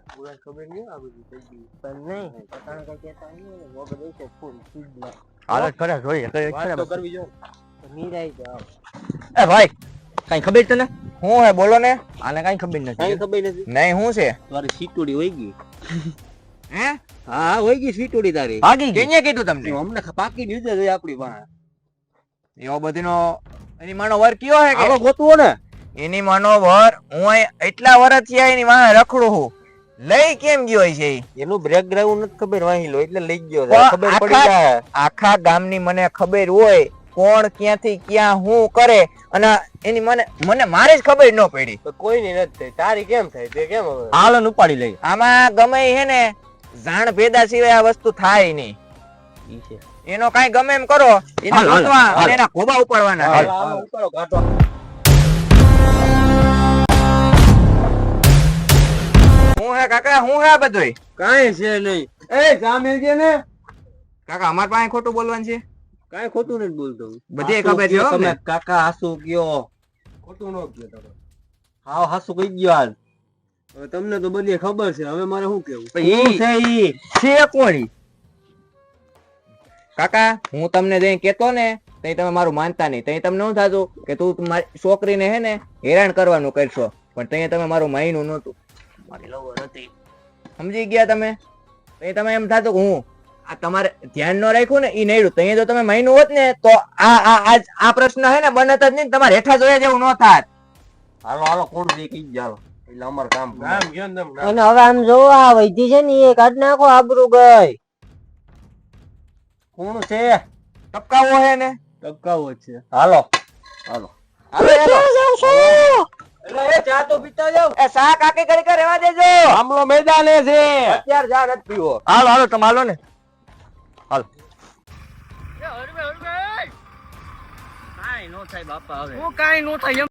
પૂરા ખબર નહીં આ બધું થઈ ગયું પણ નહીં પતાણ કઈ કહેતા નહીં ને મોગ દેશે ફૂલ સ્પીડમાં હાલત કરે જોઈએ વાત તો કરવી જો નિરાઈ જાવ એ ભાઈ કઈ ખબર તને હું હે બોલો ને આને કઈ ખબર કઈ નથી ખબર નથી નહીં હું છે તારી સીટોડી હોઈ ગઈ હે હા હોઈ ગઈ સીટોડી તારી ભાગી કેને કીધું તમને અમને પાકી દીધે છે આપણી પાસે એવો બધીનો એની માનો વર કયો હે કે આવો ગોતવો ને એની માનો વર હું અહીં એટલા વર્ષ થયા એની વાહે રખડું હું લઈ કેમ ગયો છે ઈ? એનું બ્રેકગ્રાઉન્ડ નથી ખબર વાહી લો એટલે લઈ ગયો પણ ખબર પડી જાય આખા ગામની મને ખબર હોય કોણ ક્યાંથી ક્યાં હું કરે અને એની મને મારી જ ખબર ન પડી તો કોઈની નથી થઈ તારી કેમ થાય તે કેમ હવે હાલન ઉપાડી લઈ આમાં ગમે ઈ હે ને જાણ ભેદા સિવાય આ વસ્તુ થાય નહીં ઈ છે એનો કાઈ ગમે એમ કરો એને હાલ, હાલ, ગોતવા હાલ. અને એના ખોબા ઉપાડવાના હાલ, છે. હાલ, ઉપાડો કાઢો હું હે કાકા હું હે આ બધુંય કાંઈ છે નહીં એ ચા મેલજે ને કાકા અમાર પાસે ખોટું બોલવાનું છે કાંઈ ખોટું નથી બોલતો બધે હાસુ ખબર છે કયો હો તમે અમને. કાકા હાસુ કયો ખોટું ન કયો તમે હાવ હાસુ કહી ગયો આજ હવે તમને તો બધી ખબર છે હવે મારે શું કેવું પણ ઈ- શું છે ઈ છે કોણી કાકા હું તમને જઈ કેતો ને તઈ તમે મારું માનતા નહીં તઈ તમને શું થાતું કે તું મારી છોકરીને હે ને હેરાન કરવાનું કરશો પણ તઈ તમે મારું માયનું નહોતું મારી લવર હતી સમજી ગયા તમે તઈ તમે એમ થાતું કે હું આ તમારે ધ્યાન ન રાખ્યું ને ઈ નહીં તઈ જો તમે માયનું હોત ને તો આ પ્રશ્ન હે ને બનત જ નહીં તમારે હેઠા જોયા જેવું ન થાત હાલો હાલો કોણ દે કઈ જાલો એટલે અમાર કામ કામ ગયો ને અને હવે આમ જોવો આ વૈધી છે ને એ કાઢ નાખો આબરૂ ગઈ કોણ છે ટપકાવો હે ને ટપકાવો છે હાલો હાલો હાલો, હાલો. એટલે એ ચા તો પીતા જાવ એ સા કાકી ઘડી ઘડી રહેવા દેજો આમલો મેદાને છે અત્યારે જા નથી પીવો હાલો હાલો તમે હાલો ને કાઈ નો થાય બાપા હવે હું કાઈ નો થાય